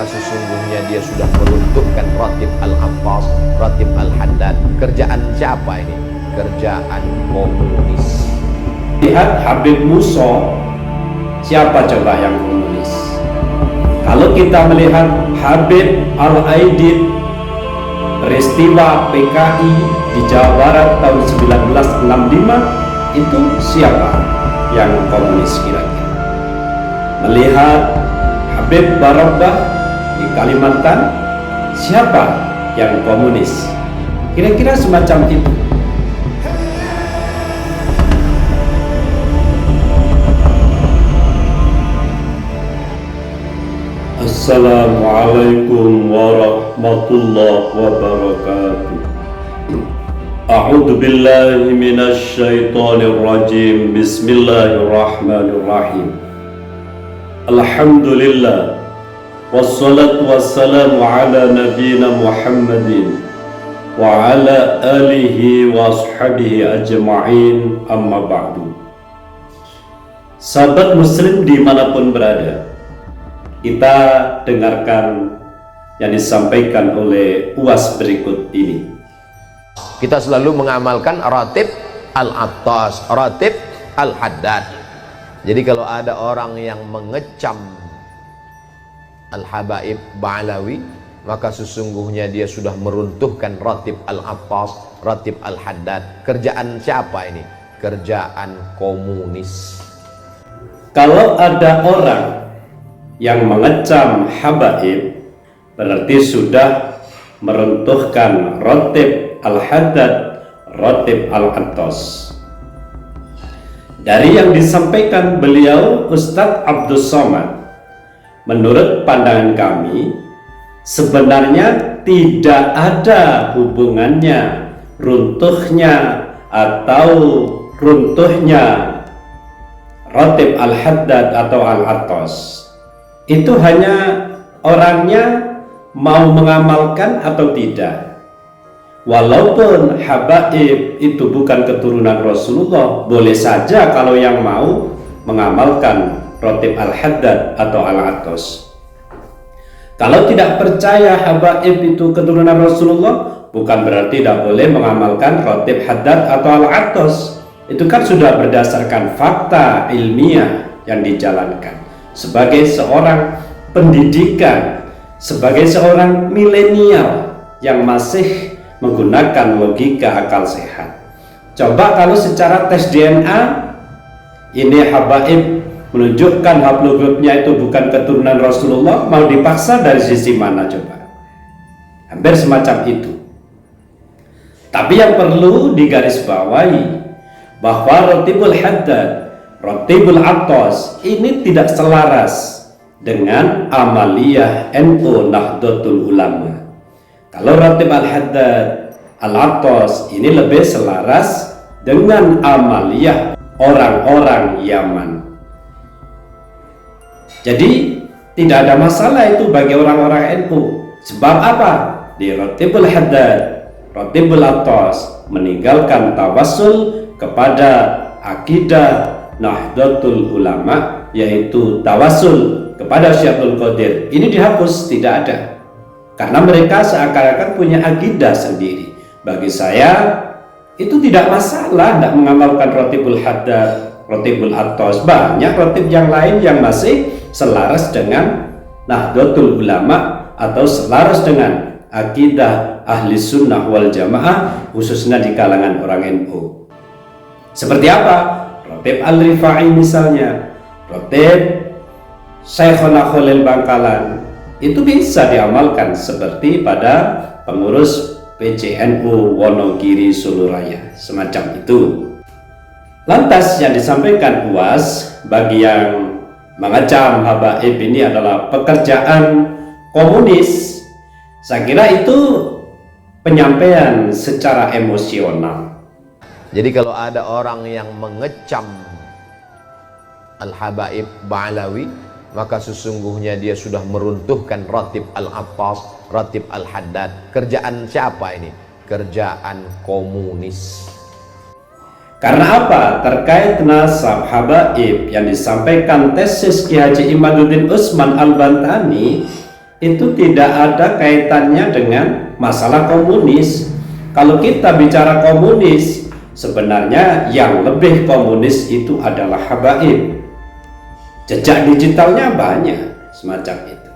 maka sesungguhnya dia sudah meruntuhkan Ratib Al-Attas, Ratib Al-Haddad. Kerjaan siapa ini? Kerjaan komunis. Lihat Habib Musa, siapa coba yang komunis? Kalau kita melihat Habib Al-Aidid, peristiwa PKI di Jawa Barat tahun 1965, itu siapa yang komunis kira-kira? Melihat Habib Barabbah di Kalimantan, siapa yang komunis? Kira-kira semacam itu. Assalamualaikum warahmatullahi wabarakatuh. A'udzu billahi minasy syaithanir rajim. Bismillahirrahmanirrahim. Alhamdulillah wassalatu wassalamu ala nabiyyina Muhammadin wa ala alihi wa ashabihi ajma'in, amma ba'du. Sahabat muslim dimanapun berada, kita dengarkan yang disampaikan oleh UAS berikut ini. Kita selalu mengamalkan Ratib Al-Attas, Ratib Al-Haddad. Jadi kalau ada orang yang mengecam Al-Habaib Ba'alawi, maka sesungguhnya dia sudah meruntuhkan Ratib Al-Attas, Ratib Al-Haddad. Kerjaan siapa ini? Kerjaan komunis. Kalau ada orang yang mengecam Habaib, berarti sudah meruntuhkan Ratib Al-Haddad, Ratib Al-Attas. Dari yang disampaikan beliau Ustadz Abdul Somad, menurut pandangan kami sebenarnya tidak ada hubungannya runtuhnya Ratib Al-Haddad atau Al-Attas. Itu hanya orangnya mau mengamalkan atau tidak. Walaupun Habaib itu bukan keturunan Rasulullah, boleh saja kalau yang mau mengamalkan Ratib Al-Haddad atau Al-Attas. Kalau tidak percaya Habaib itu keturunan Rasulullah, bukan berarti tidak boleh mengamalkan Ratib Haddad atau Al-Attas. Itu kan sudah berdasarkan fakta ilmiah yang dijalankan. Sebagai seorang pendidikan, sebagai seorang milenial yang masih menggunakan logika akal sehat. Coba kalau secara tes DNA ini Habaib menunjukkan haplogrupnya itu bukan keturunan Rasulullah, mau dipaksa dari sisi mana coba? Hampir semacam itu. Tapi yang perlu digarisbawahi bahwa Ratibul Haddad, Ratibul Attas ini tidak selaras dengan amaliyah NU Nahdlatul Ulama. Kalau Ratib Al-Haddad, Al-Attas ini lebih selaras dengan amaliyah orang-orang Yaman. Jadi tidak ada masalah itu bagi orang-orang NU. Sebab apa? Di Ratibul Haddad, Ratibul Attas meninggalkan tawassul kepada akidah Nahdlatul Ulama, yaitu tawassul kepada Syaikhul Qadir. Ini dihapus, tidak ada. Karena mereka seakan-akan punya akidah sendiri. Bagi saya itu tidak masalah tidak mengamalkan Ratibul Haddad, Ratibul Attas. Banyak ratib yang lain yang masih selaras dengan Nahdlatul Ulama atau selaras dengan akidah ahli sunnah wal jamaah, khususnya di kalangan orang NU. Seperti apa? Ratib Al-Rifai misalnya, Ratib Syekhona Khalil Bangkalan, itu bisa diamalkan seperti pada pengurus PCNU Wonogiri Soluraya, semacam itu. Lantas yang disampaikan UAS bagi yang mengecam Habaib ini adalah pekerjaan komunis, saya kira itu penyampaian secara emosional. Jadi kalau ada orang yang mengecam Al-Habaib Ba'alawi, maka sesungguhnya dia sudah meruntuhkan Ratib Al-Attas, Ratib Al-Haddad. Kerjaan siapa ini? Kerjaan komunis. Karena apa? Terkait nasab Habaib yang disampaikan tesis Ki Haji Imaduddin Utsman Al-Bantani, itu tidak ada kaitannya dengan masalah komunis. Kalau kita bicara komunis, sebenarnya yang lebih komunis itu adalah habaib. Jejak digitalnya banyak semacam itu.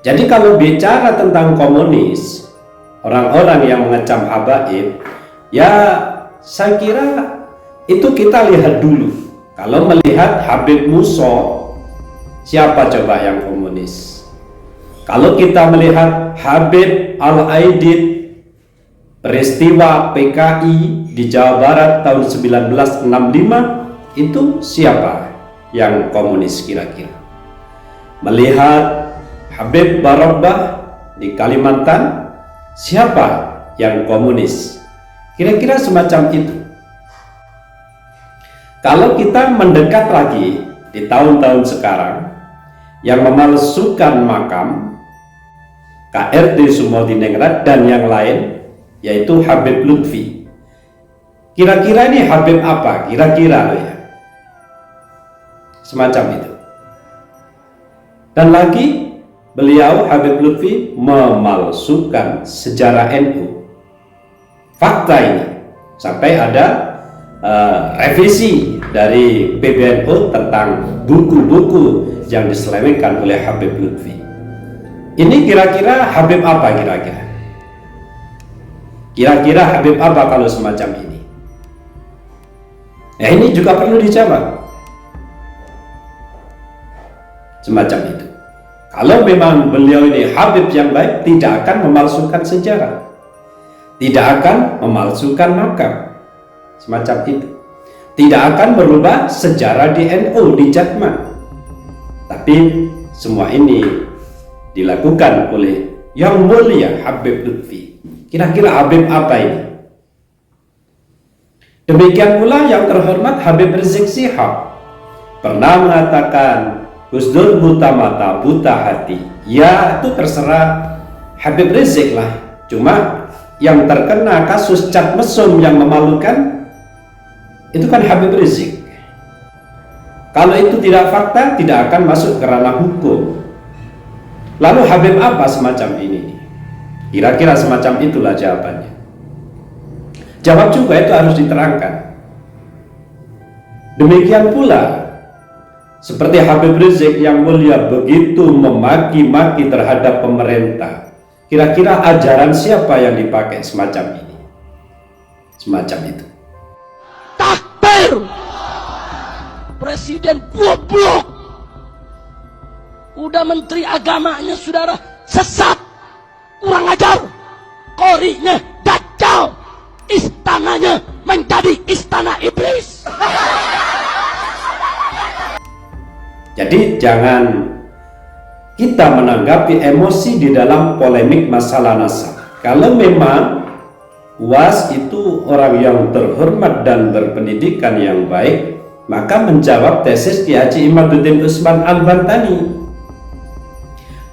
Jadi kalau bicara tentang komunis, orang-orang yang mengecam habaib, ya saya kira itu kita lihat dulu. Kalau melihat Habib Musa, siapa coba yang komunis? Kalau kita melihat Habib Al-Aidid, peristiwa PKI di Jawa Barat tahun 1965, itu siapa yang komunis kira-kira? Melihat Habib Barabbah di Kalimantan, siapa yang komunis? Kira-kira semacam itu. Kalau kita mendekat lagi di tahun-tahun sekarang, yang memalsukan makam KRT Sumodiningrat dan yang lain, yaitu Habib Lutfi. Kira-kira ini Habib apa? Kira-kira ya, semacam itu. Dan lagi beliau Habib Lutfi memalsukan sejarah NU. Fakta ini sampai ada revisi dari PBNU tentang buku-buku yang diselewengkan oleh Habib Lutfi. Ini kira-kira Habib apa kira-kira? Kira-kira Habib apa kalau semacam ini? Nah, ini juga perlu dijawab. Semacam itu. Kalau memang beliau ini Habib yang baik, tidak akan memalsukan sejarah, tidak akan memalsukan makam, semacam itu. Tidak akan merubah sejarah di NU, di Jatma. Tapi semua ini dilakukan oleh yang mulia Habib Lutfi. Kira-kira Habib apa ini? Demikian pula yang terhormat Habib Rizik Syihab pernah mengatakan, Gus Dur buta mata, buta hati. Ya, itu terserah Habib Rizik lah. Cuma yang terkena kasus cat mesum yang memalukan itu kan Habib Rizik. Kalau itu tidak fakta, tidak akan masuk ke ranah hukum. Lalu Habib apa semacam ini? Kira-kira semacam itulah jawabannya. Jawab juga itu harus diterangkan. Demikian pula seperti Habib Rizik yang mulia begitu memaki-maki terhadap pemerintah. Kira-kira ajaran siapa yang dipakai semacam ini? Semacam itu. Takbir! Presiden goblok! Udah menteri agamanya saudara sesat, kurang ajar, korinya dajjal, istananya menjadi istana iblis. Jadi jangan kita menanggapi emosi di dalam polemik masalah nasab. Kalau memang UAS itu orang yang terhormat dan berpendidikan yang baik, maka menjawab tesis Ki Haji Imaduddin Utsman Al-Bantani.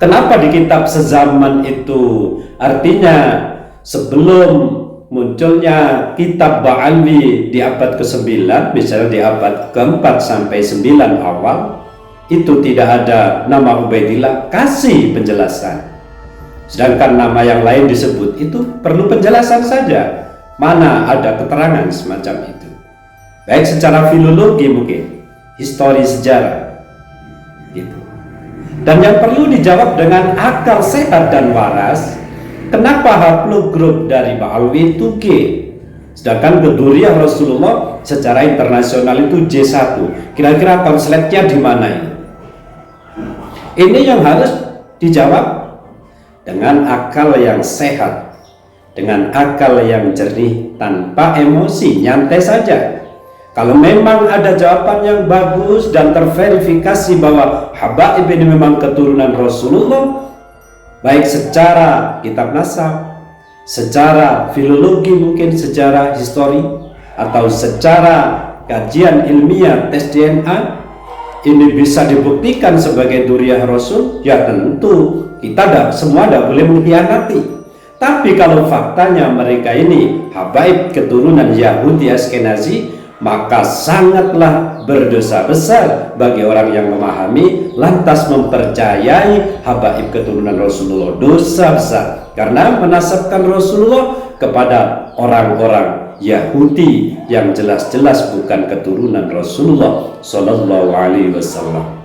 Kenapa di kitab sezaman itu? Artinya sebelum munculnya kitab Ba'alwi di abad ke-9, misalnya di abad ke-4 sampai 9 awal, itu tidak ada nama Ubaidillah, kasih penjelasan. Sedangkan nama yang lain disebut, itu perlu penjelasan saja. Mana ada keterangan semacam itu, baik secara filologi mungkin, histori sejarah gitu. Dan yang perlu dijawab dengan akal sehat dan waras, kenapa haplogrup dari Ba'alwi itu G, sedangkan Geduriyah Rasulullah secara internasional itu J1. Kira-kira konsletnya di mana ini? Ini yang harus dijawab dengan akal yang sehat, dengan akal yang jernih, tanpa emosi, nyantai saja. Kalau memang ada jawaban yang bagus dan terverifikasi bahwa Habaib ini memang keturunan Rasulullah, baik secara kitab nasab, secara filologi mungkin, secara histori, atau secara kajian ilmiah tes DNA, ini bisa dibuktikan sebagai Duriyah Rasul, ya tentu kita semua tidak boleh mengkhianati. Tapi kalau faktanya mereka ini Habaib keturunan Yahudi Askenazi, maka sangatlah berdosa besar bagi orang yang memahami lantas mempercayai habaib keturunan Rasulullah. Dosa besar karena menasabkan Rasulullah kepada orang-orang Yahudi yang jelas-jelas bukan keturunan Rasulullah Sallallahu Alaihi Wasallam.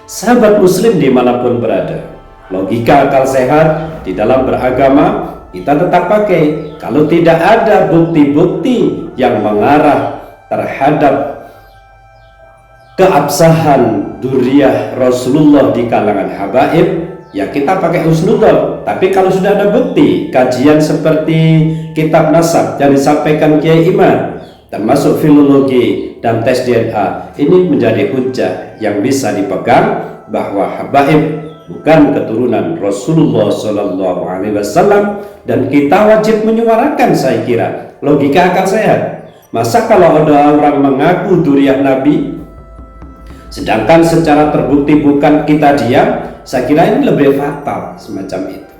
Sahabat muslim dimanapun berada, logika akal sehat di dalam beragama kita tetap pakai. Kalau tidak ada bukti-bukti yang mengarah terhadap keabsahan dzurriyyah Rasulullah di kalangan habaib, ya kita pakai husnudzon. Tapi kalau sudah ada bukti, kajian seperti kitab nasab yang disampaikan Kiai Iman, termasuk filologi dan tes DNA, ini menjadi hujah yang bisa dipegang bahwa habaib bukan keturunan Rasulullah Sallallahu Alaihi Wasallam, dan kita wajib menyuarakan. Saya kira logika akal sehat. Masa kalau ada orang mengaku dzurriyyah Nabi sedangkan secara terbukti bukan, kita diam? Saya kira ini lebih fatal semacam itu.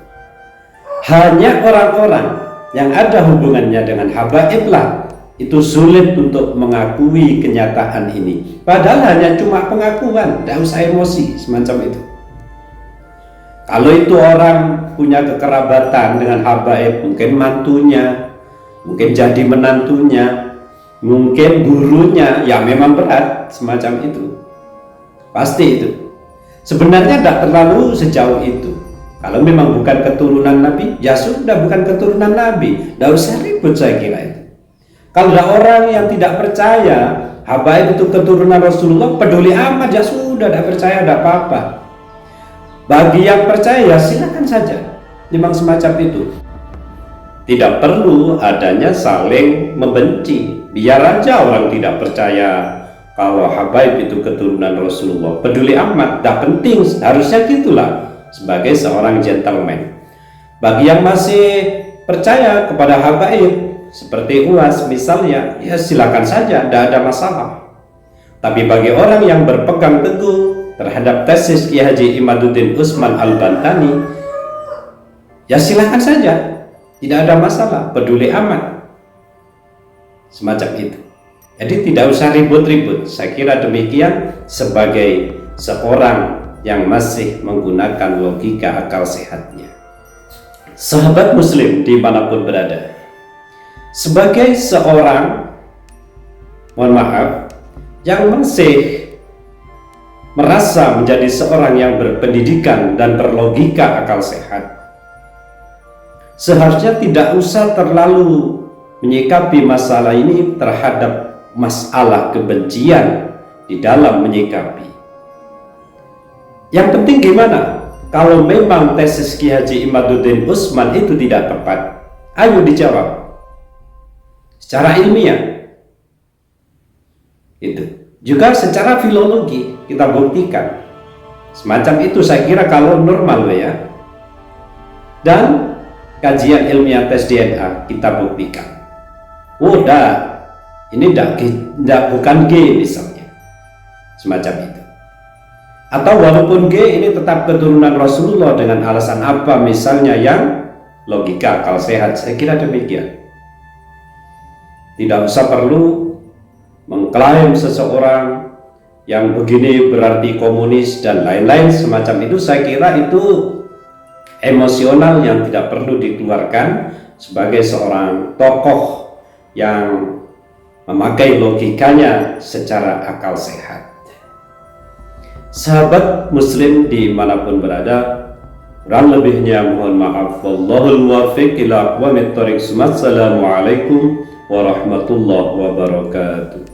Hanya orang-orang yang ada hubungannya dengan habaib lah itu sulit untuk mengakui kenyataan ini, padahal hanya cuma pengakuan, tidak usah emosi semacam itu. Kalau itu orang punya kekerabatan dengan habaib, mungkin mantunya, mungkin jadi menantunya, mungkin gurunya, ya memang berat semacam itu. Pasti itu. Sebenarnya tidak terlalu sejauh itu. Kalau memang bukan keturunan Nabi, ya sudah bukan keturunan Nabi. Tidak usah ribut, saya kira itu. Kalau ada orang yang tidak percaya habaib itu keturunan Rasulullah, peduli amat, ya sudah, tidak percaya, tidak apa-apa. Bagi yang percaya, ya silakan saja. Memang semacam itu. Tidak perlu adanya saling membenci. Biar aja orang tidak percaya kalau habaib itu keturunan Rasulullah. Peduli amat, tidak penting. Harusnya gitulah sebagai seorang gentleman. Bagi yang masih percaya kepada habaib seperti UAS misalnya, ya silakan saja, tidak ada masalah. Tapi bagi orang yang berpegang teguh terhadap tesis Kiai Haji Imaduddin Utsman Al-Bantani, ya silakan saja, tidak ada masalah, peduli amat semacam itu. Jadi tidak usah ribut-ribut. Saya kira demikian sebagai seorang yang masih menggunakan logika akal sehatnya. Sahabat muslim dimanapun berada, sebagai seorang, mohon maaf, yang masih merasa menjadi seorang yang berpendidikan dan berlogika akal sehat, seharusnya tidak usah terlalu menyikapi masalah ini terhadap masalah kebencian di dalam menyikapi. Yang penting gimana? Kalau memang tesis Kiai Haji Imaduddin Utsman itu tidak tepat, ayo dijawab secara ilmiah. Itu juga secara filologi kita buktikan semacam itu. Saya kira kalau normal ya, dan kajian ilmiah tes DNA kita buktikan. Udah, ini bukan G misalnya, semacam itu. Atau walaupun G ini tetap keturunan Rasulullah dengan alasan apa misalnya yang logika akal sehat. Saya kira demikian. Tidak usah perlu mengklaim seseorang yang begini berarti komunis dan lain-lain semacam itu. Saya kira itu emosional yang tidak perlu dikeluarkan sebagai seorang tokoh yang memakai logikanya secara akal sehat. Sahabat muslim dimanapun berada, kurang lebihnya mohon maaf. Wallahul muwaffiq ila aqwamit thoriq. Assalamualaikum warahmatullahi wabarakatuh.